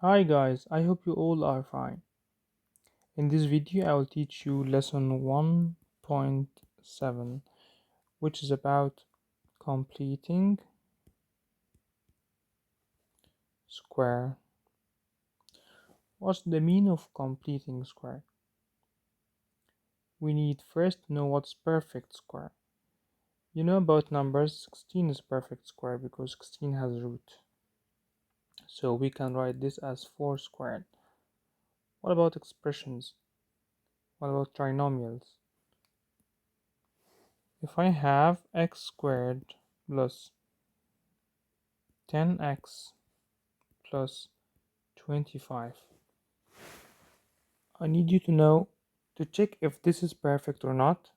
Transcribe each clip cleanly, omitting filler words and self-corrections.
Hi guys, I hope you all are fine. In this video, I will teach you lesson 1.7, which is about completing square. What's the meaning of completing square? We need first to know what's perfect square. You know about numbers, 16 is perfect square because 16 has a root. So we can write this as 4 squared. What about expressions? What about trinomials? If I have x squared plus 10x plus 25. I need you to know to check if this is perfect or not.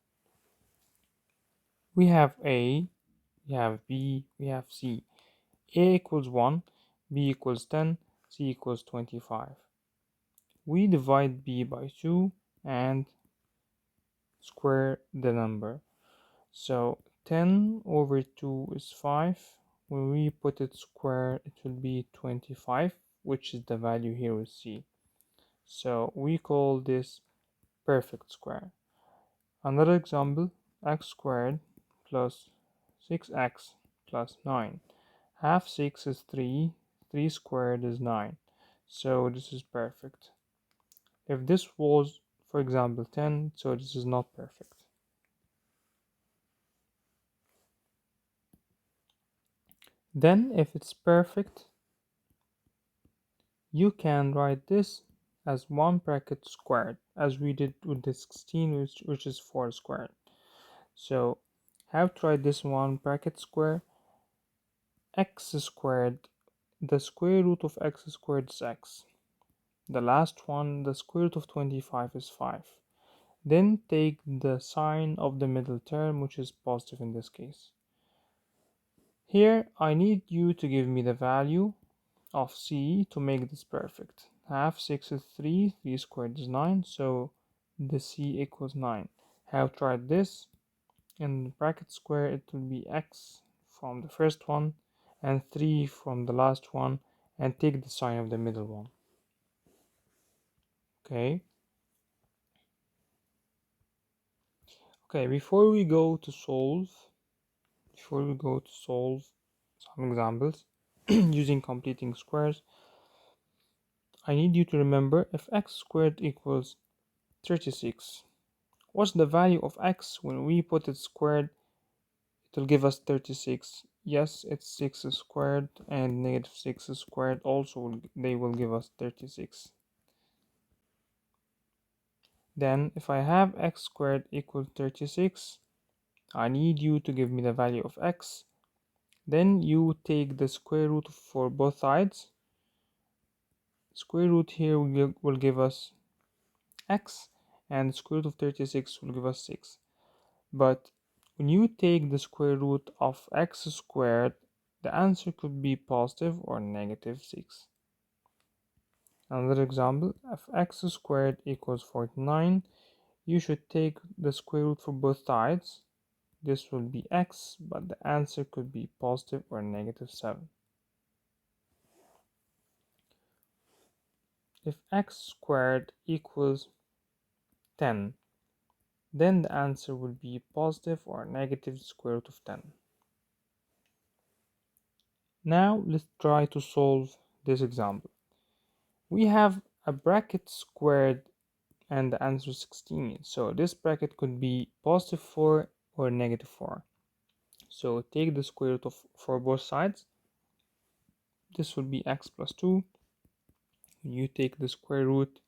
We have A, we have B, we have C. A equals 1, B equals 10, C equals 25. We divide B by 2 and square the number. So 10 over 2 is 5. When we put it square, it will be 25, which is the value here with C. So we call this perfect square. Another example, x squared plus 6x plus 9. Half 6 is 3, 3 squared is 9. So this is perfect. If this was, for example, 10, so this is not perfect. Then if it's perfect, you can write this as 1 bracket squared, as we did with the 16, which is 4 squared. So how to write this 1 bracket square? X squared, the square root of x squared is x. The last one, the square root of 25 is 5. Then take the sign of the middle term, which is positive in this case. Here I need you to give me the value of c to make this perfect. Half 6 is 3, 3 squared is 9, so the c equals 9. How to write this? In the bracket square it will be x from the first one and 3 from the last one, and take the sign of the middle one. Okay, before we go to solve some examples using completing squares, I need you to remember if x squared equals 36, what's the value of x when we put it squared? It will give us 36. Yes, it's 6 squared, and negative 6 squared also they will give us 36. Then if I have x squared equals 36, I need you to give me the value of x. Then you take the square root for both sides. Square root here will give us x, and the square root of 36 will give us 6. But when you take the square root of x squared, the answer could be positive or negative 6. Another example, if x squared equals 49, you should take the square root for both sides. This will be x, but the answer could be positive or negative 7. If x squared equals 10, then the answer will be positive or negative square root of 10. Now let's try to solve this example. We have a bracket squared and the answer is 16. So this bracket could be positive 4 or negative 4. So take the square root of for both sides. This will be x plus 2. When you take the square root,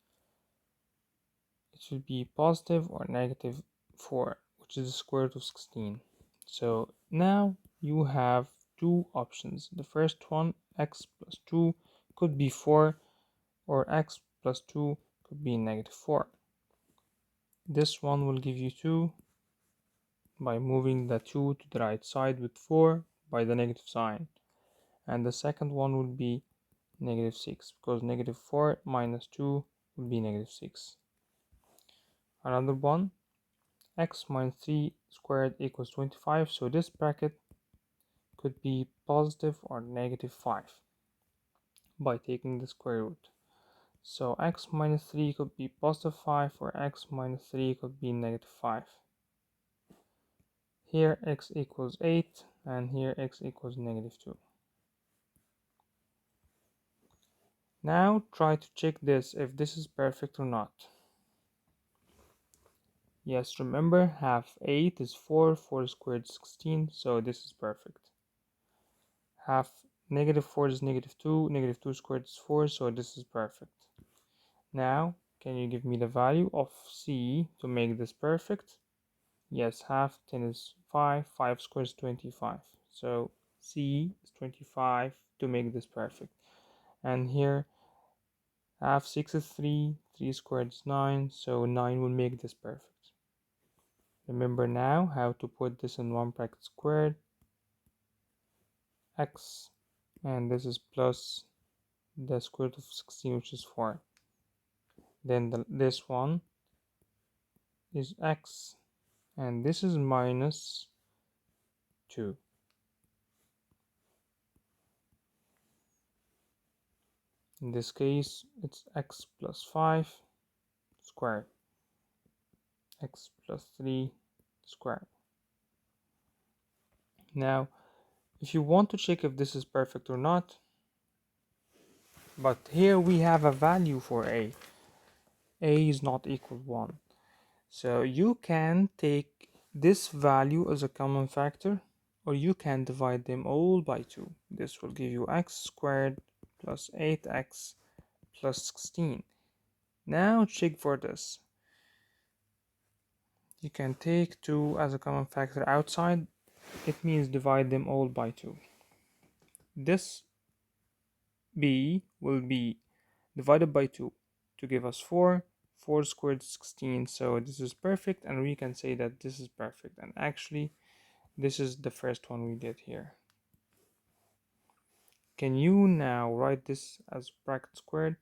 it should be positive or negative 4, which is the square root of 16. So now you have two options. The first one, x plus 2, could be 4, or x plus 2 could be negative 4. This one will give you 2 by moving the 2 to the right side with 4 by the negative sign. And the second one will be negative 6, because negative 4 minus 2 will be negative 6. Another one, x minus 3 squared equals 25, so this bracket could be positive or negative 5. by taking the square root. So x minus 3 could be positive 5, or x minus 3 could be negative 5. Here x equals 8, and here x equals negative 2. Now try to check this if this is perfect or not. Yes, remember, half 8 is 4, 4 squared is 16, so this is perfect. Half negative 4 is negative 2, negative 2 squared is 4, so this is perfect. Now, can you give me the value of c to make this perfect? Yes, half 10 is 5, 5 squared is 25. So c is 25 to make this perfect. And here, half 6 is 3, 3 squared is 9, so 9 will make this perfect. Remember now how to put this in one bracket squared, x, and this is plus the square root of 16, which is 4. Then this one is x, and this is minus 2. In this case, it's x plus 5 squared, x plus 3 squared. Now, if you want to check if this is perfect or not, but here we have a value for a is not equal 1. So you can take this value as a common factor, or you can divide them all by 2. This will give you x squared plus 8x plus 16. Now check for this. You can take 2 as a common factor outside. It means divide them all by 2. This b will be divided by 2 to give us 4. 4 squared is 16, so this is perfect, and we can say that this is perfect. And actually, this is the first one we did here. Can you now write this as bracket squared?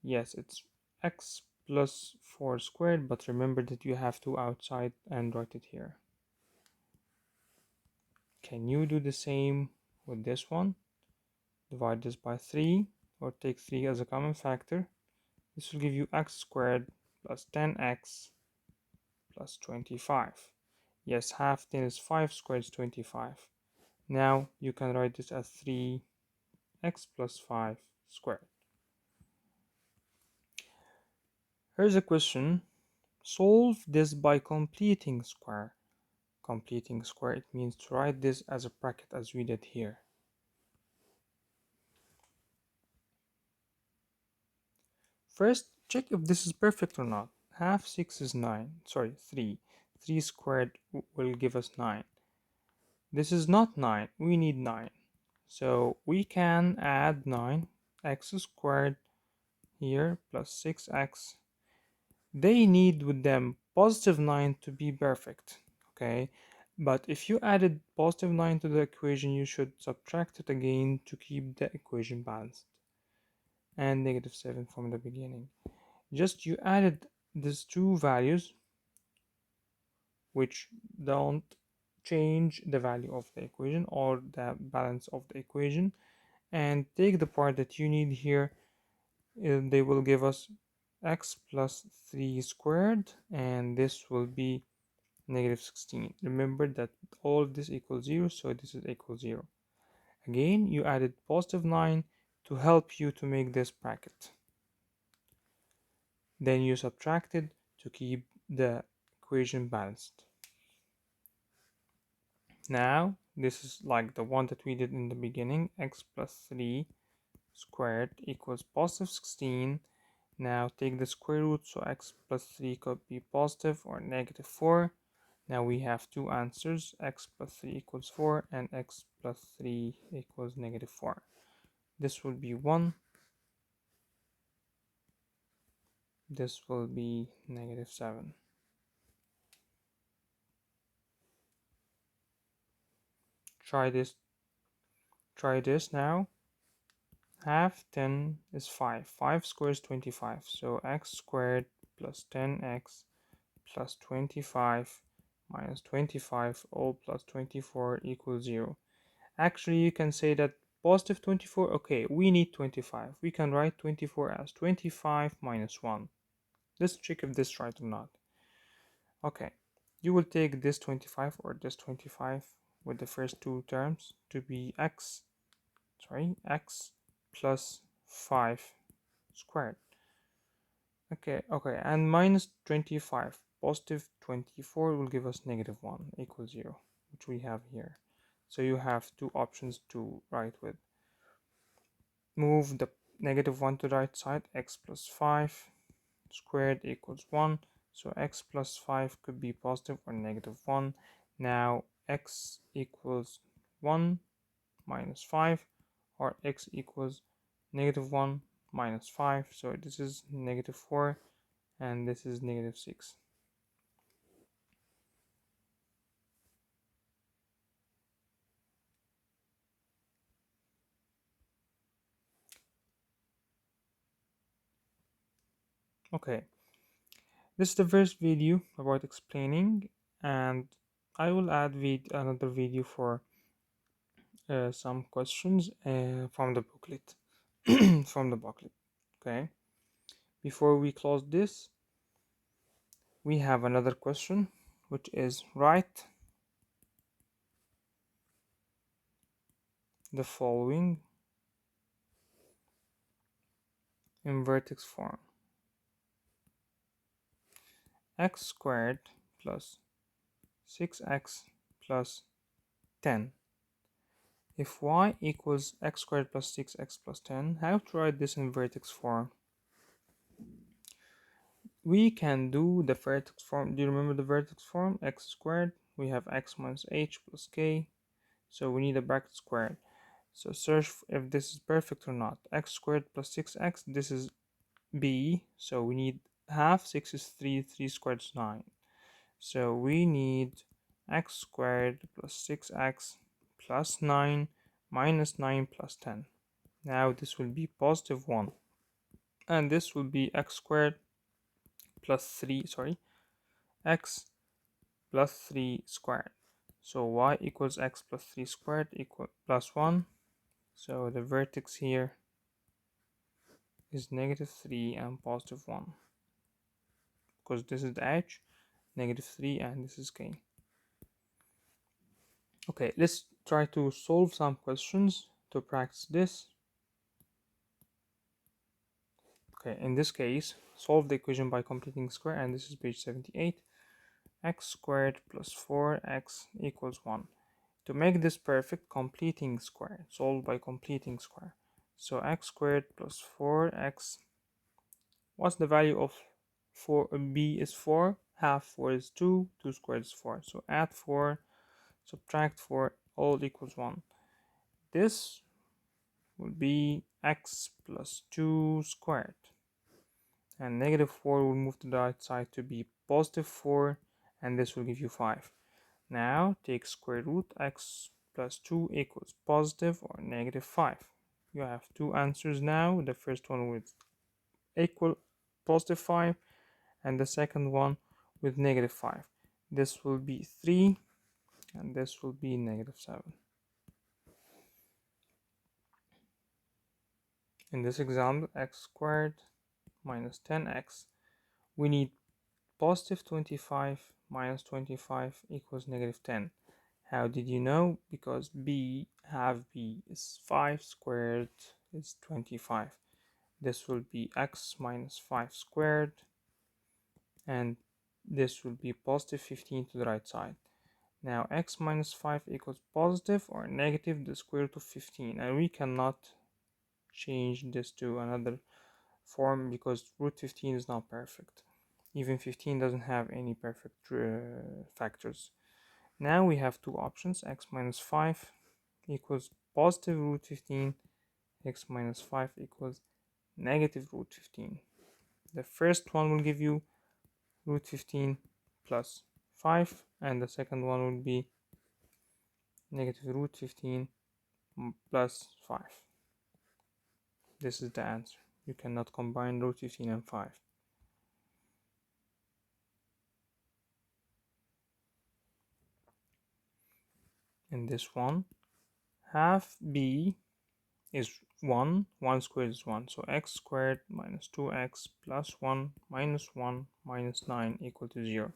Yes, it's x plus 4 squared, but remember that you have 2 outside and write it here. Can you do the same with this one? Divide this by 3, or take 3 as a common factor. This will give you x squared plus 10x plus 25. Yes, half 10 is 5 squared is 25. Now you can write this as 3x plus 5 squared. Here's a question. Solve this by completing square. Completing square, it means to write this as a bracket as we did here. First, check if this is perfect or not. Half 6 is 9. Sorry, 3. 3 squared will give us 9. This is not 9. We need 9. So we can add 9. X squared here plus 6x. They need with them positive 9 to be perfect. Okay? But if you added positive 9 to the equation, you should subtract it again to keep the equation balanced. And negative 7 from the beginning. Just you added these two values, which don't change the value of the equation or the balance of the equation, and take the part that you need here. They will give us x plus 3 squared, and this will be negative 16. Remember that all of this equals 0, so this is equal 0. Again, you added positive 9 to help you to make this bracket. Then you subtracted to keep the equation balanced. Now, this is like the one that we did in the beginning. X plus 3 squared equals positive 16. Now take the square root, so x plus 3 could be positive or negative 4. Now we have two answers. X plus 3 equals 4 and x plus 3 equals negative 4. This will be 1. This will be negative 7. Try this now. Half 10 is 5. 5 squared is 25. So x squared plus 10x plus 25 minus 25 all plus 24 equals 0. Actually, you can say that positive 24. Okay, we need 25. We can write 24 as 25 minus 1. Let's check if this is right or not. Okay, you will take this 25 or this 25 with the first two terms to be x plus 5 squared. Okay, and minus 25 positive 24 will give us negative 1 equals 0, which we have here. So you have two options to write with. Move the negative 1 to the right side, x plus 5 squared equals 1. So x plus 5 could be positive or negative 1. Now x equals 1 minus 5, or x equals negative 1 minus 5. So this is negative 4 and this is negative 6. Okay, this is the first video about explaining, and I will add another video for some questions from the booklet. From the booklet. Okay, before we close this, we have another question, which is write the following in vertex form: x squared plus 6x plus 10. If y equals x squared plus 6x plus 10, how to write this in vertex form? We can do the vertex form. Do you remember the vertex form? X squared, we have x minus h plus k, so we need a bracket squared. So search if this is perfect or not. X squared plus 6x, this is b, so we need half. 6 is 3, 3 squared is 9. So we need x squared plus 6x plus 9 minus 9 plus 10. Now this will be positive 1. And this will be x squared plus 3, x plus 3 squared. So y equals x plus 3 squared equal plus 1. So the vertex here is negative 3 and positive 1. Because this is the edge, negative 3, and this is k. Okay, let's try to solve some questions to practice this. Okay, in this case, solve the equation by completing square, and this is page 78. X squared plus 4x equals 1. To make this perfect, completing square, solve by completing square. So x squared plus 4x, what's the value of 4? B is 4, half 4 is 2, 2 squared is 4. So add 4, subtract 4, all equals 1. This will be x plus 2 squared. And negative 4 will move to the right side to be positive 4, and this will give you 5. Now take square root. X plus 2 equals positive or negative 5. You have two answers now. The first one with equal positive 5 and the second one with negative 5. This will be 3 and this will be negative 7. In this example, x squared minus 10x, we need positive 25 minus 25 equals negative 10. How did you know? Because b is 5 squared is 25. This will be x minus 5 squared, and this will be positive 15 to the right side. Now x minus 5 equals positive or negative the square root of 15, and we cannot change this to another form because root 15 is not perfect. Even 15 doesn't have any perfect factors. Now we have two options: x minus 5 equals positive root 15, x minus 5 equals negative root 15. The first one will give you root 15 plus 5, and the second one will be negative root 15 plus 5. This is the answer. You cannot combine root 15 and 5. In this one, half b is 1, 1 squared is 1, so x squared minus 2x plus 1 minus 1 minus 9 equal to 0.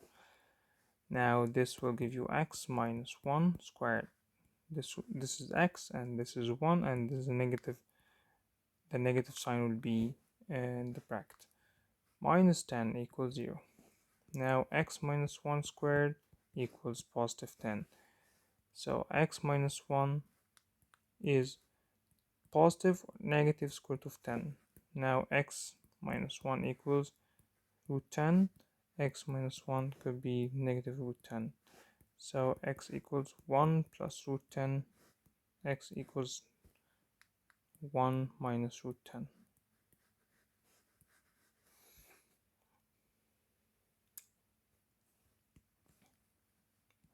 Now this will give you x minus 1 squared. This is x and this is 1 and this is a negative. The negative sign will be in the bracket. Minus 10 equals 0. Now x minus 1 squared equals positive 10. So x minus 1 is positive or negative square root of 10. Now x minus 1 equals root 10. X minus 1 could be negative root 10. So x equals 1 plus root 10. X equals 1 minus root 10.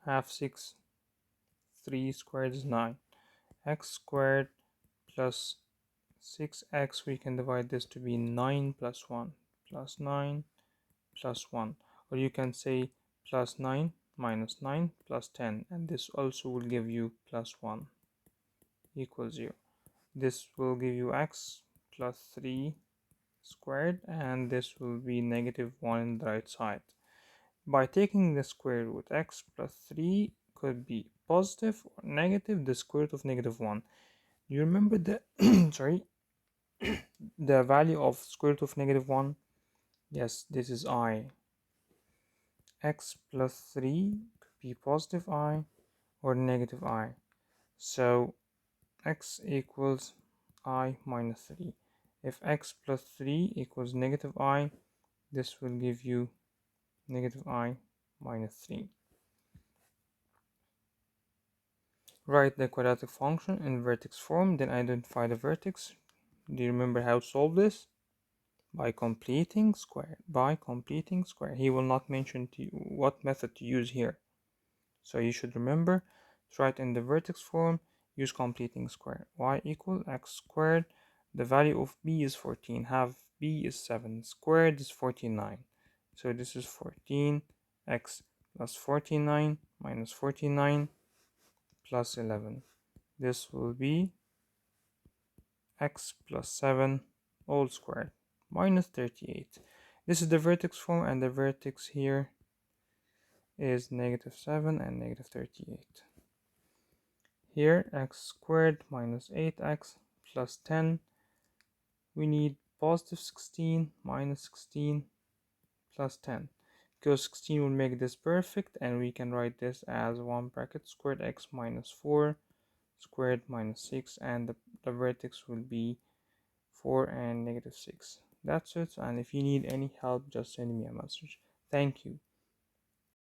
Half 6, 3 squared is 9. X squared plus 6x, we can divide this to be 9 plus 1 plus 9 plus 1, or you can say plus 9 minus 9 plus 10, and this also will give you plus 1 equals 0. This will give you x plus 3 squared, and this will be negative 1 on the right side. By taking the square root, x plus 3 could be positive or negative the square root of negative 1. Do you remember the sorry, the value of square root of negative 1? Yes, this is I. X plus 3 could be positive I or negative I. So x equals I minus 3. If x plus 3 equals negative I, this will give you negative I minus 3. Write the quadratic function in vertex form, then identify the vertex. Do you remember how to solve this? By completing square. By completing square. He will not mention to you what method to use here. So you should remember to write in the vertex form, use completing square. Y equal x squared. The value of b is 14. Half b is 7. Squared is 49. So this is 14. X plus 49 minus 49 plus 11. This will be x plus 7 all squared minus 38. This is the vertex form, and the vertex here is negative 7 and negative 38. Here x squared minus 8x plus 10. We need positive 16 minus 16 plus 10, because 16 will make this perfect, and we can write this as 1 bracket squared x minus 4 squared minus 6, and the vertex will be 4 and negative 6. That's it, and if you need any help, just send me a message. Thank you.